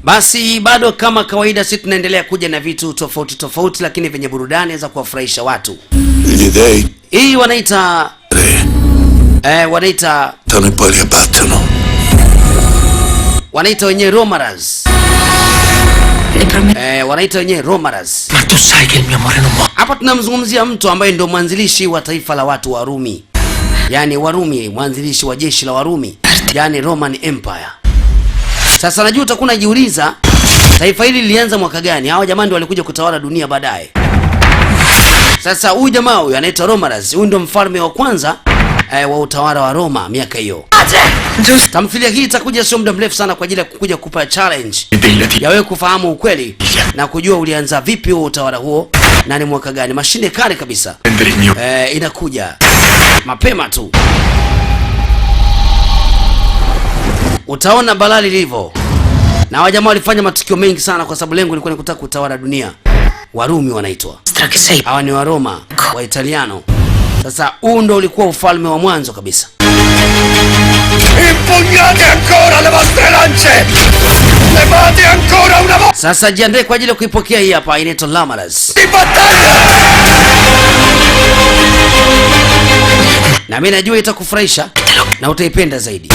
Basi bado kama kawaida sisi tunaendelea kuja na vitu tofauti tofauti lakini venye burudani za kuwafurahisha watu. Hii wanaita wanaita wenyewe Romaras. Wanaita wenyewe Romaras. Hapa tunamzungumzia mtu ambaye ndio mwanzilishi wa taifa la watu wa Rumi. Yaani Warumi, mwanzilishi wa jeshi la Warumi, yaani Roman Empire. Sasa najua utakuwa unajiuliza taifa hili lilianza mwaka gani? Hawa jamaa ndio walikuja kutawala dunia baadaye. Sasa huyu jamaa huyu anaitwa Romaras. Huyu ndio mfalme wa kwanza wa utawala wa Roma miaka hiyo. Tamthilia hii itakuja sio muda mrefu sana kwa ajili ya kukuja kupa challenge ya wewe kufahamu ukweli na kujua ulianza vipi huo utawala huo na ni mwaka gani. Mashine kali kabisa. Inakuja mapema tu. Utaona balali lilivyo. Na wajamaa walifanya matukio mengi sana kwa sababu lengo lilikuwa ni kutaka kutawala dunia. Warumi wanaitwa. Hawa ni wa Roma, wa Italiano. Sasa huu ndio ulikuwa ufalme wa mwanzo kabisa. Sasa jiandae kwa ajili ya kuipokea hii hapa inaitwa Romaras. Na mimi najua itakufurahisha na utaipenda zaidi.